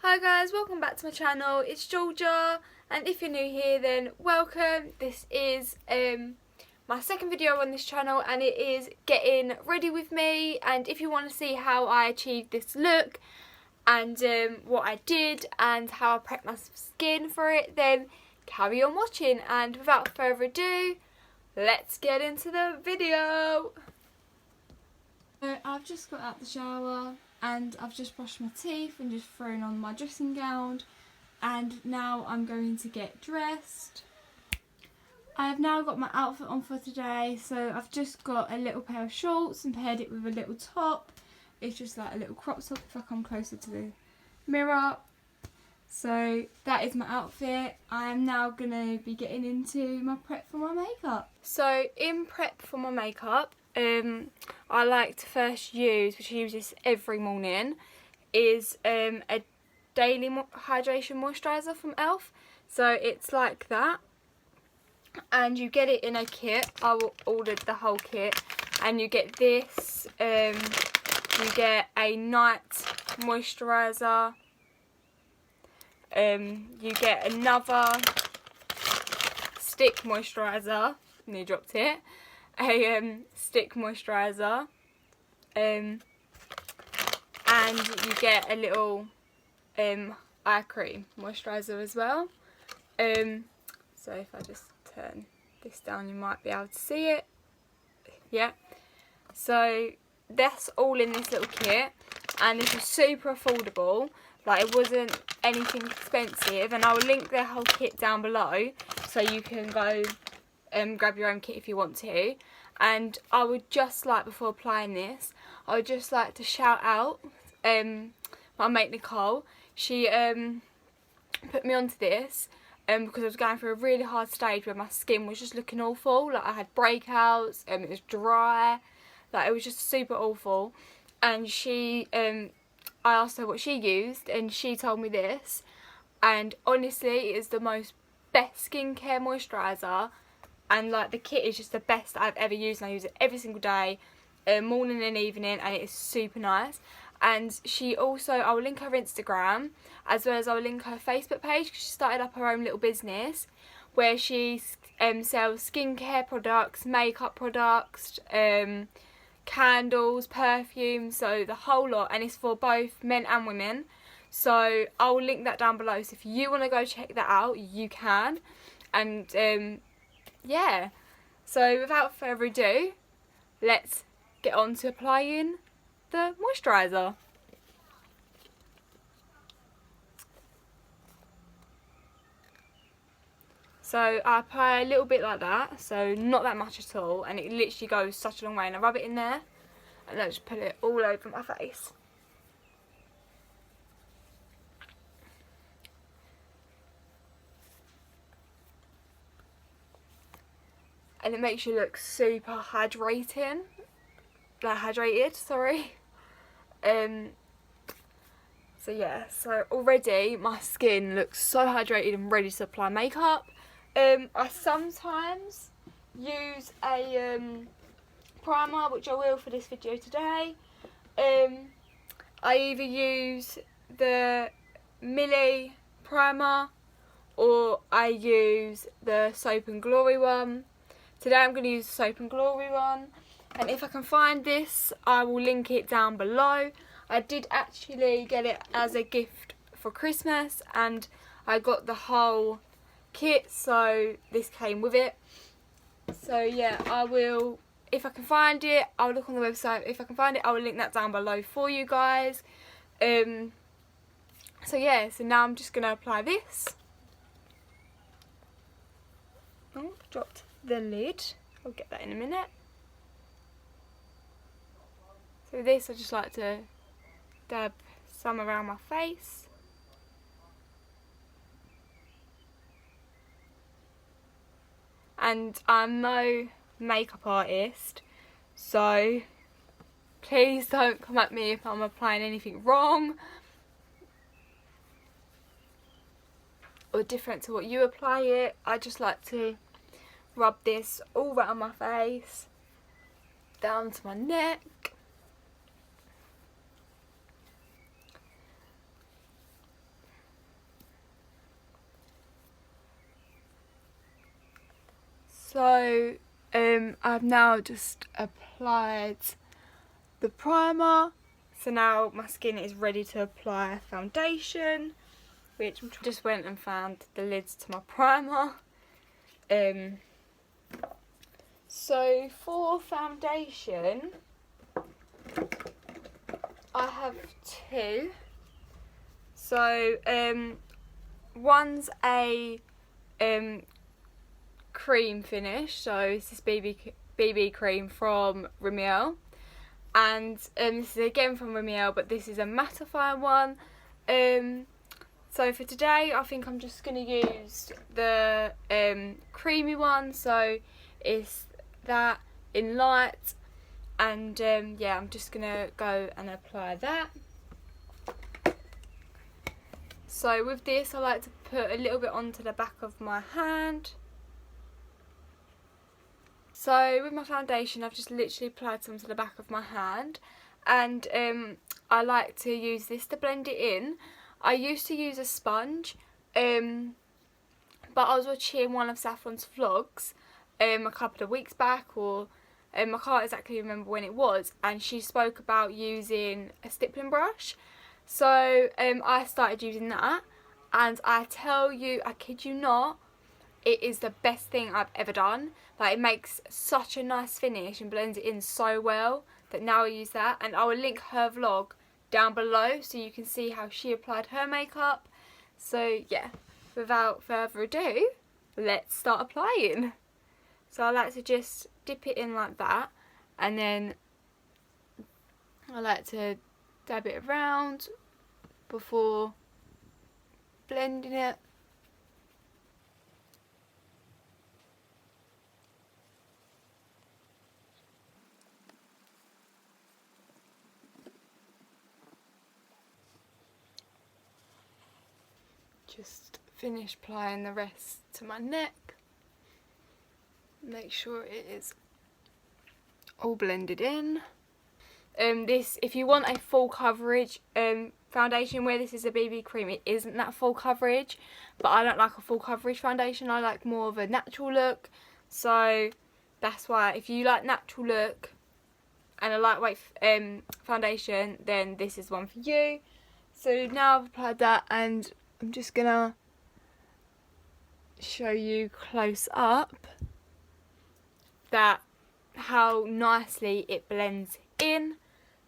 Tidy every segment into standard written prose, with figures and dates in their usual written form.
Hi guys, welcome back to my channel. It's Georgia, and if you're new here then welcome. This is my second video on this channel and it is getting ready with me, and if you want to see how I achieved this look and what I did and how I prepped my skin for it, then carry on watching, and without further ado, let's get into the video. I've just got out the shower and I've just brushed my teeth and just thrown on my dressing gown, and now I'm going to get dressed. I have now got my outfit on for today, so I've just got a little pair of shorts and paired it with a little top. It's just like a little crop top if I come closer to the mirror. So that is my outfit. I am now going to be getting into my prep for my makeup. So in prep for my makeup, I like to first use, which I use this every morning, is a daily hydration moisturiser from e.l.f. So it's like that, and you get it in a kit. I ordered the whole kit, and you get this, you get a night moisturiser, you get another stick moisturiser, nearly dropped it, a stick moisturiser, and you get a little eye cream moisturiser as well. So if I just turn this down, you might be able to see it. Yeah, so that's all in this little kit, and this is super affordable. Like, it wasn't anything expensive, and I will link the whole kit down below so you can go grab your own kit if you want to. And I would just like, before applying this, I would just like to shout out my mate Nicole. She put me onto this because I was going through a really hard stage where my skin was just looking awful. Like, I had breakouts, it was dry, like it was just super awful. And she, I asked her what she used, and she told me this, and honestly it is the most best skincare moisturiser. And like, the kit is just the best I've ever used, and I use it every single day, morning and evening, and it is super nice. And she also, I will link her Instagram, as well as I will link her Facebook page, because she started up her own little business where she sells skincare products, makeup products, candles, perfumes, so the whole lot, and it's for both men and women. So I will link that down below, so if you want to go check that out, you can. And yeah, so without further ado, let's get on to applying the moisturiser. So I apply a little bit like that, so not that much at all, and it literally goes such a long way. And I rub it in there, and then I just put it all over my face. And it makes you look super hydrated, sorry. So yeah, so already my skin looks so hydrated and ready to apply makeup. I sometimes use a primer, which I will for this video today. I either use the Millie primer or I use the Soap and Glory one. Today I'm going to use the Soap and Glory one, and if I can find this, I will link it down below. I did actually get it as a gift for Christmas, and I got the whole kit, so this came with it. So yeah, I will, if I can find it, I'll look on the website. If I can find it, I will link that down below for you guys. So yeah, so now I'm just going to apply this. Oh, dropped the lid. I'll get that in a minute. So this, I just like to dab some around my face. And I'm no makeup artist, so please don't come at me if I'm applying anything wrong or different to what you apply it. I just like to rub this all around my face, down to my neck, So I've now just applied the primer. So now my skin is ready to apply foundation, which I just went and found the lids to my primer. So for foundation, I have two. So one's a cream finish, so this is BB cream from Rimmel, and this is again from Rimmel, but this is a mattifying one. So for today I think I'm just going to use the creamy one, so it's that in light, and yeah, I'm just going to go and apply that. So with this I like to put a little bit onto the back of my hand. So with my foundation I've just literally applied some to the back of my hand, and I like to use this to blend it in. I used to use a sponge, but I was watching one of Saffron's vlogs a couple of weeks back, or I can't exactly remember when it was, and she spoke about using a stippling brush. So I started using that, and I tell you, I kid you not, it is the best thing I've ever done. Like, it makes such a nice finish and blends it in so well that now I use that, and I will link her vlog down below so you can see how she applied her makeup. So yeah, without further ado, let's start applying. So I like to just dip it in like that, and then I like to dab it around before blending it. Just finish applying the rest to my neck. Make sure it is all blended in. This, if you want a full coverage foundation, where this is a BB cream, it isn't that full coverage, but I don't like a full coverage foundation. I like more of a natural look, so that's why if you like natural look and a lightweight foundation, then this is one for you. So now I've applied that, and I'm just gonna show you close up that how nicely it blends in.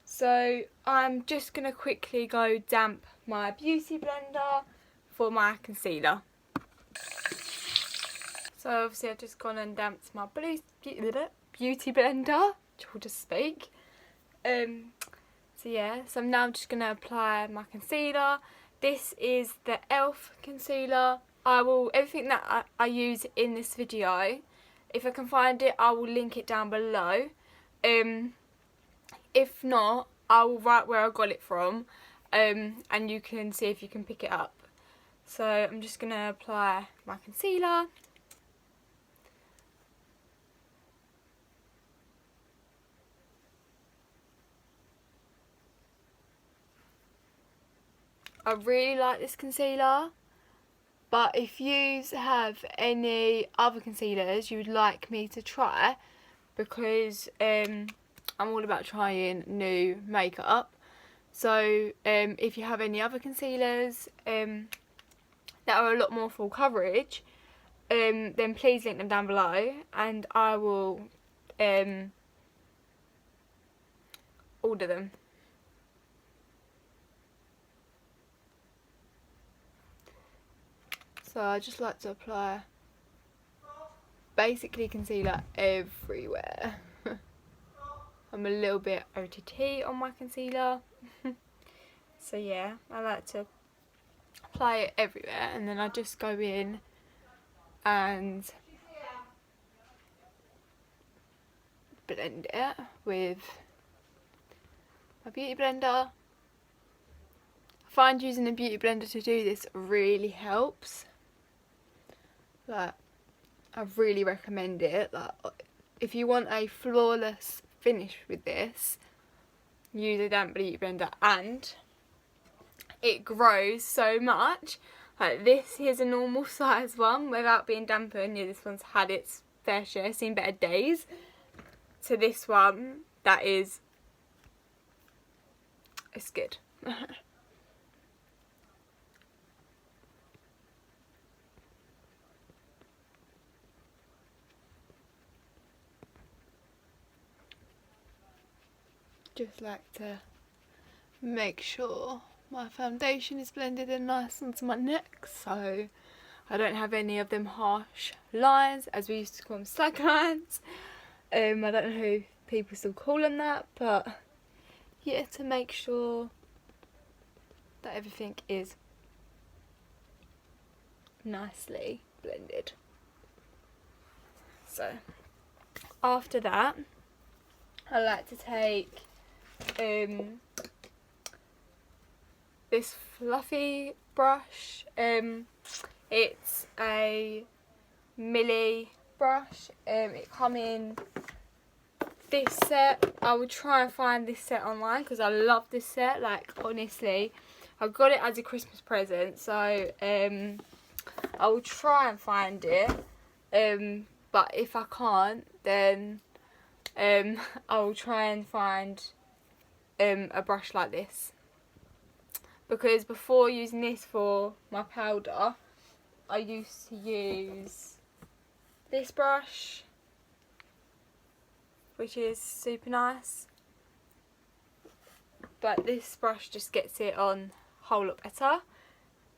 So I'm just going to quickly go damp my beauty blender for my concealer. So obviously I've just gone and damped my beauty blender, which will just speak. So yeah, so I'm now just going to apply my concealer. This is the e.l.f. concealer. Everything that I use in this video, if I can find it, I will link it down below. If not, I will write where I got it from, and you can see if you can pick it up. So I'm just going to apply my concealer. I really like this concealer, but if you have any other concealers you would like me to try, because I'm all about trying new makeup, so if you have any other concealers that are a lot more full coverage, then please link them down below, and I will order them. So I just like to apply basically concealer everywhere. I'm a little bit OTT on my concealer. So yeah, I like to apply it everywhere, and then I just go in and blend it with my beauty blender. I find using a beauty blender to do this really helps. Like, I really recommend it. Like, if you want a flawless finish with this, use a damp beauty blender, and it grows so much. Like, this here's a normal size one without being dampened. Yeah, this one's had its fair share, seen better days, to this one that is, it's good. Just like to make sure my foundation is blended in nice onto my neck, so I don't have any of them harsh lines, as we used to call them, slag lines. I don't know who people still call them that, but yeah, to make sure that everything is nicely blended. So after that, I like to take this fluffy brush. It's a Millie brush. It come in this set. I will try and find this set online because I love this set. Like, honestly, I got it as a Christmas present, so I will try and find it. But if I can't, then I will try and find a brush like this, because before using this for my powder, I used to use this brush, which is super nice, but this brush just gets it on a whole lot better.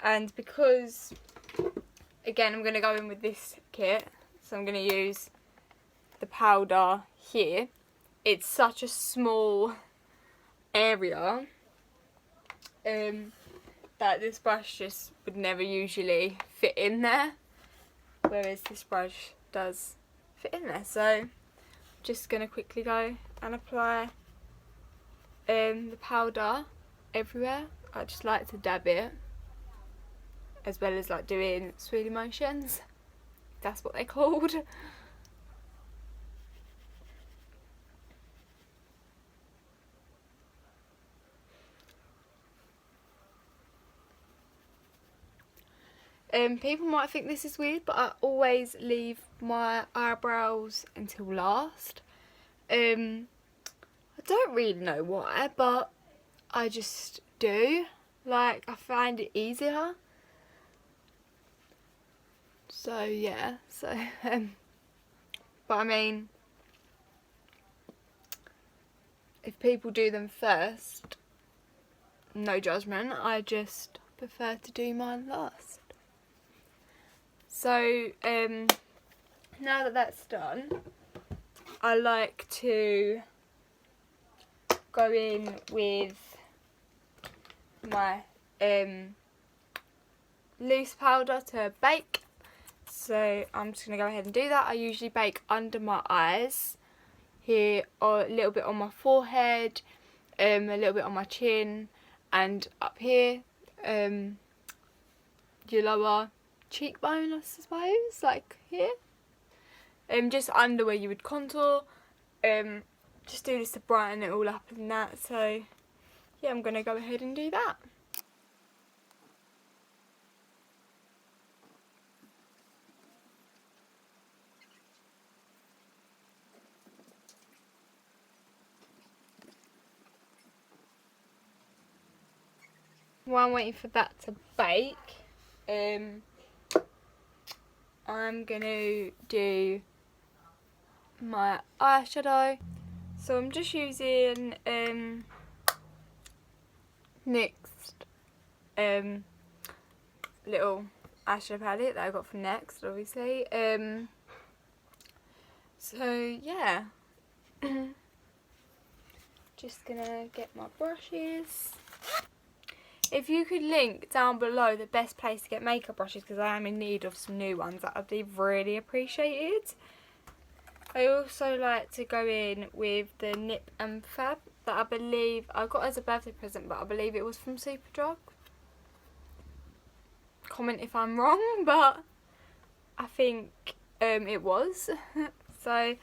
And because, again, I'm going to go in with this kit, so I'm going to use the powder here. It's such a small area that this brush just would never usually fit in there, whereas this brush does fit in there. So I'm just going to quickly go and apply the powder everywhere. I just like to dab it, as well as like doing swirly motions, that's what they're called. People might think this is weird, but I always leave my eyebrows until last. I don't really know why, but I just do. Like, I find it easier. So yeah, but I mean, if people do them first, no judgment, I just prefer to do mine last. So now that that's done, I like to go in with my loose powder to bake. So I'm just going to go ahead and do that. I usually bake under my eyes, here, or a little bit on my forehead, a little bit on my chin, and up here, your lower cheekbone, I suppose, like here. Just under where you would contour. Just do this to brighten it all up and that. So yeah, I'm going to go ahead and do that. While I'm waiting for that to bake, I'm going to do my eyeshadow. So I'm just using NYX's little eyeshadow palette that I got from Next, obviously. So yeah, just gonna get my brushes. If you could link down below the best place to get makeup brushes, because I am in need of some new ones, that would be really appreciated. I also like to go in with the Nip and Fab that I believe I got as a birthday present, but I believe it was from Superdrug. Comment if I'm wrong, but I think it was. So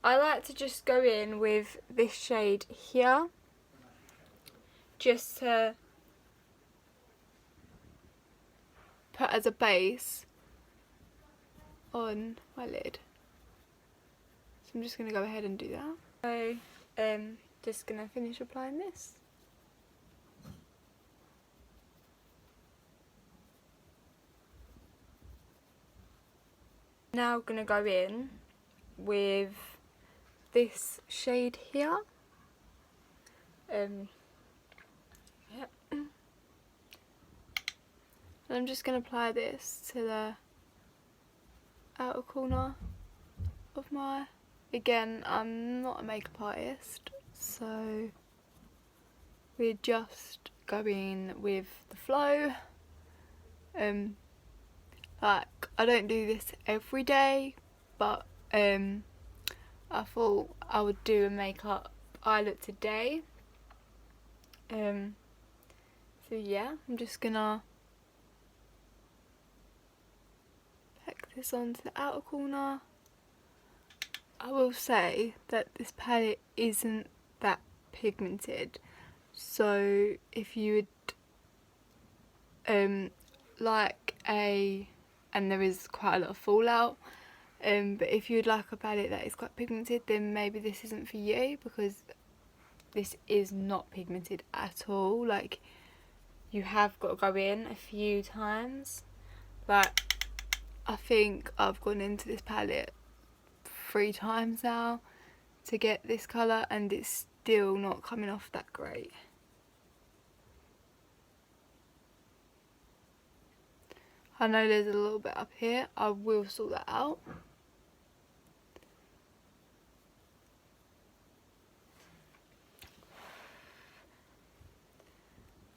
I like to just go in with this shade here, just to put as a base on my lid. So I'm just going to go ahead and do that. So just going to finish applying this. Now I'm going to go in with this shade here. And I'm just going to apply this to the outer corner of my... Again, I'm not a makeup artist, so we're just going with the flow. Like, I don't do this every day, but I thought I would do a makeup eye look today. So yeah, I'm just gonna pack this onto the outer corner. I will say that this palette isn't that pigmented, so if you would like and there is quite a lot of fallout, but if you'd like a palette that is quite pigmented, then maybe this isn't for you, because this is not pigmented at all. Like, you have got to go in a few times. Like, I think I've gone into this palette 3 times now to get this colour, and it's still not coming off that great. I know there's a little bit up here, I will sort that out.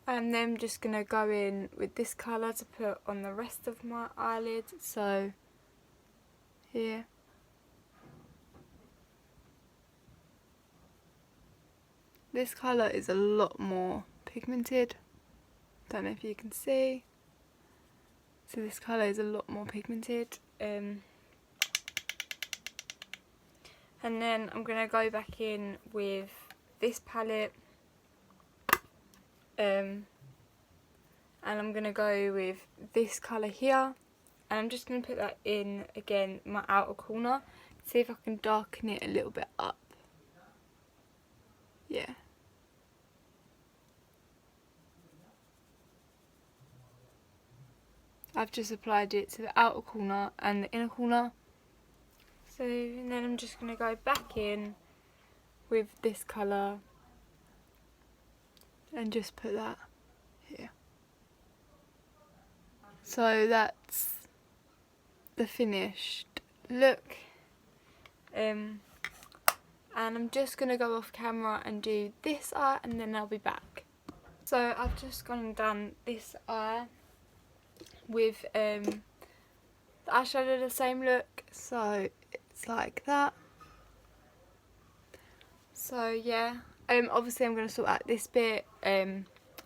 And then I'm just going to go in with this colour to put on the rest of my eyelid. So, here. This colour is a lot more pigmented. Don't know if you can see. So this colour is a lot more pigmented. And then I'm going to go back in with this palette. And I'm going to go with this colour here. And I'm just going to put that in, again, my outer corner. See if I can darken it a little bit up. Yeah. I've just applied it to the outer corner and the inner corner. So, and then I'm just going to go back in with this colour and just put that here. So that's the finished look. And I'm just going to go off camera and do this eye, and then I'll be back. So I've just gone and done this eye with the eyeshadow, the same look, so it's like that. So yeah, obviously I'm going to sort out this bit.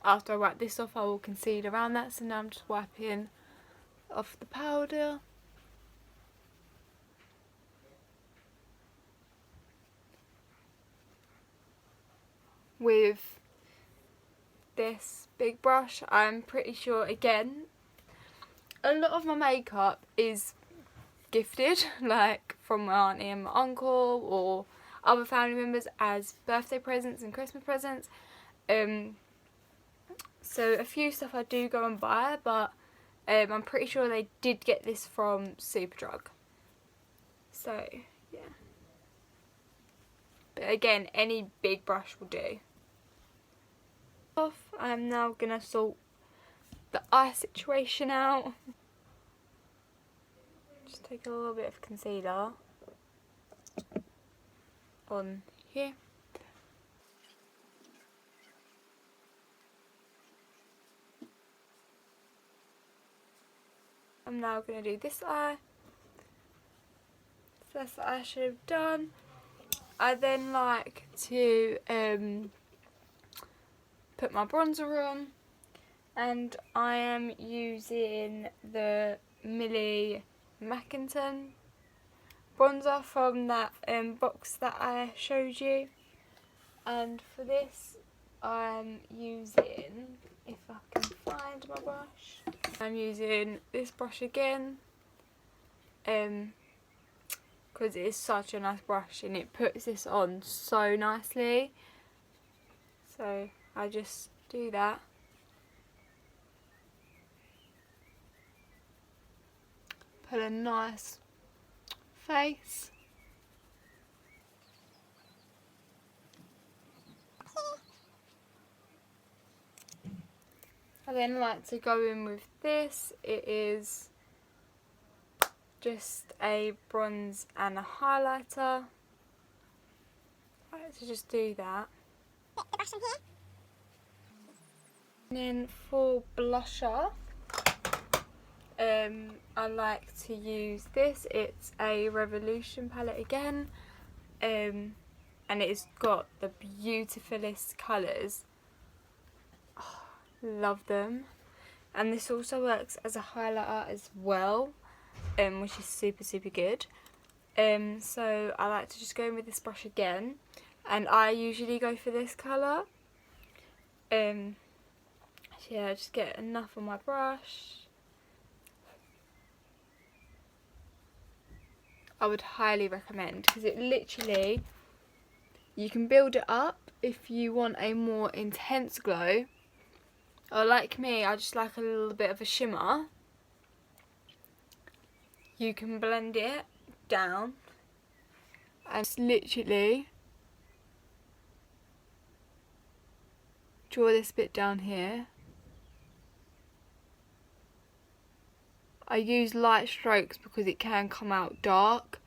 After I wipe this off, I will conceal around that. So now I'm just wiping off the powder. With this big brush. I'm pretty sure, again, a lot of my makeup is gifted, like from my auntie and my uncle or other family members as birthday presents and Christmas presents. So a few stuff I do go and buy, but I'm pretty sure they did get this from Superdrug. So yeah. But again, any big brush will do. I'm now gonna sort the eye situation out. Just take a little bit of concealer on here. I'm now gonna do this eye. So that's the eye I should have done. I then like to put my bronzer on, and I am using the Millie Mackinton bronzer from that box that I showed you. And for this I'm using, if I can find my brush, I'm using this brush again. because it is such a nice brush and it puts this on so nicely. So I just do that. Put a nice face. I then like to go in with this. It is just a bronze and a highlighter. I like to just do that. And then for blusher, I like to use this. It's a Revolution palette again, and it's got the beautifulest colours. Oh, love them. And this also works as a highlighter as well, which is super good. So I like to just go in with this brush again, and I usually go for this colour. So yeah, just get enough on my brush. I would highly recommend, because it literally, you can build it up if you want a more intense glow, or like me, I just like a little bit of a shimmer. You can blend it down and just literally draw this bit down here. I use light strokes because it can come out dark,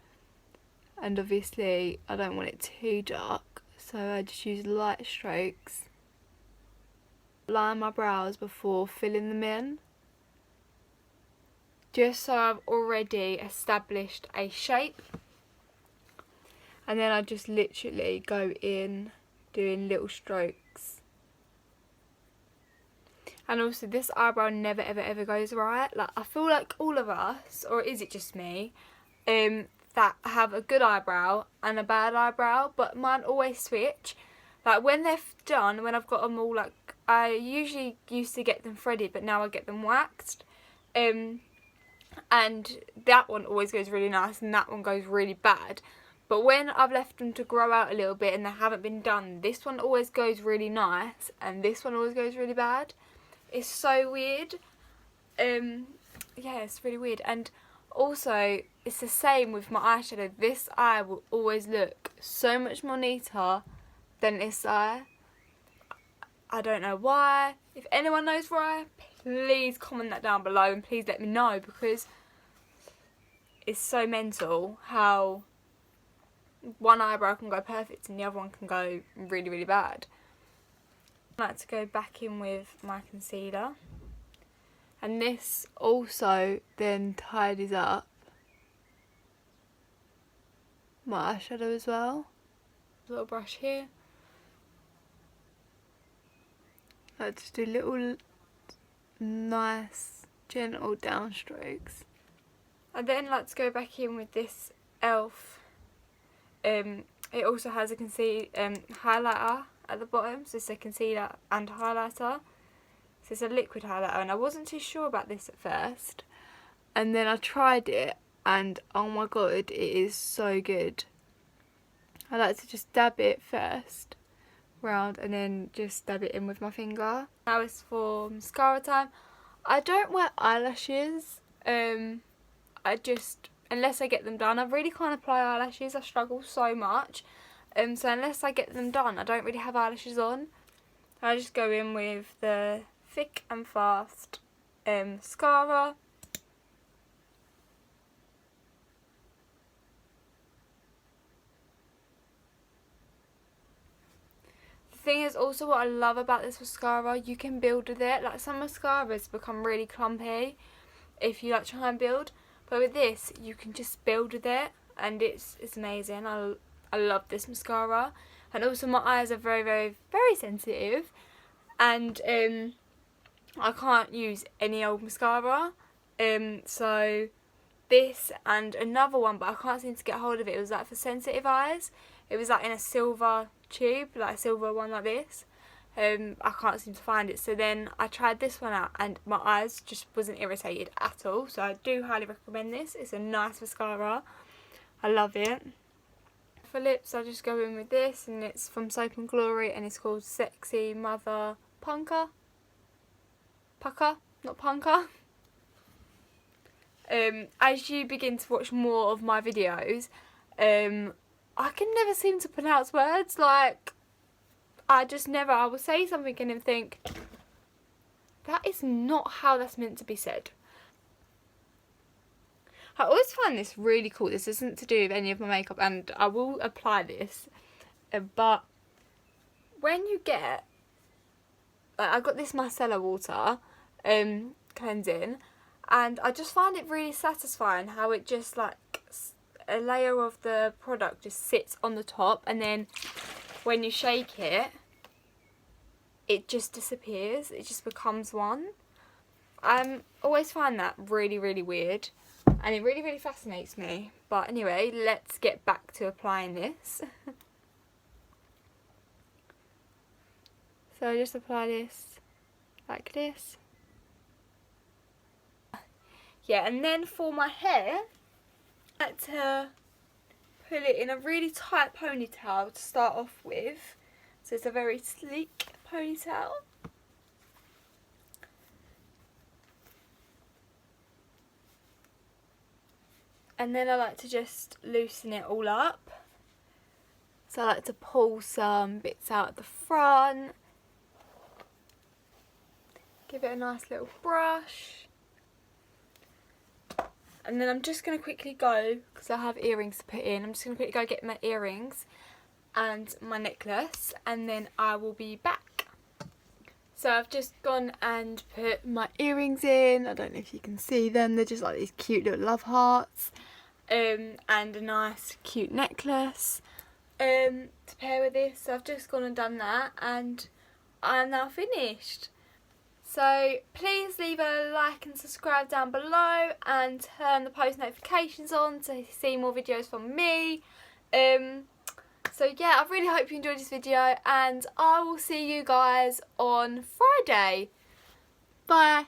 and obviously I don't want it too dark, so I just use light strokes. Line my brows before filling them in, just so I've already established a shape, and then I just literally go in doing little strokes. And also, this eyebrow never ever goes right. Like, I feel like all of us, or is it just me, that have a good eyebrow and a bad eyebrow, but mine always switch. Like, when they're done, when I've got them all, like, I usually used to get them threaded, but now I get them waxed. And that one always goes really nice, and that one goes really bad. But when I've left them to grow out a little bit and they haven't been done, this one always goes really nice, and this one always goes really bad. It's so weird. Yeah, it's really weird. And also, it's the same with my eyeshadow. This eye will always look so much more neater than this eye. I don't know why. If anyone knows why, please comment that down below and please let me know, because it's so mental how one eyebrow can go perfect and the other one can go really bad. I like to go back in with my concealer, and this also then tidies up my eyeshadow as well. Little brush here. I like to do little nice gentle down strokes. I then like to go back in with this e.l.f. It also has a highlighter at the bottom, so it's a concealer and highlighter. So it's a liquid highlighter, and I wasn't too sure about this at first, and then I tried it, and oh my god, it is so good. I like to just dab it first round and then just dab it in with my finger. Now it's for mascara time. I don't wear eyelashes. I just, unless I get them done, I really can't apply eyelashes. I struggle so much. So unless I get them done, I don't really have eyelashes on. I just go in with the Thick and Fast mascara. The thing is also, what I love about this mascara, you can build with it. Like, some mascaras become really clumpy if you like try and build, but with this you can just build with it, and it's amazing. I love this mascara. And also, my eyes are very sensitive, and I can't use any old mascara. So this and another one, but I can't seem to get hold of it. It was like for sensitive eyes. It was like in a silver tube, like a silver one like this. I can't seem to find it. So then I tried this one out, and my eyes just wasn't irritated at all. So I do highly recommend this. It's a nice mascara. I love it. For lips, I just go in with this, and it's from Soap and Glory, and it's called Sexy Mother Punker. Pucker, not punker. As you begin to watch more of my videos, I can never seem to pronounce words. Like, I will say something and then think, that is not how that's meant to be said. I always find this really cool. This isn't to do with any of my makeup, and I will apply this. But when you get, like, I got this micellar water cleansing, and I just find it really satisfying how it just, like, a layer of the product just sits on the top, and then when you shake it, it just disappears. It just becomes one. I always find that really, really weird, and it really, really fascinates me. But anyway, let's get back to applying this. So I just apply this like this. Yeah, and then for my hair, I like to put it in a really tight ponytail to start off with. So it's a very sleek ponytail. And then I like to just loosen it all up. So I like to pull some bits out at the front. Give it a nice little brush. And then I'm just going to quickly go, because I have earrings to put in, I'm just going to quickly go get my earrings and my necklace, and then I will be back. So I've just gone and put my earrings in. I don't know if you can see them. They're just like these cute little love hearts. And a nice cute necklace to pair with this. So I've just gone and done that, and I'm now finished. So please leave a like and subscribe down below, and turn the post notifications on to see more videos from me. So yeah, I really hope you enjoyed this video, and I will see you guys on Friday. Bye.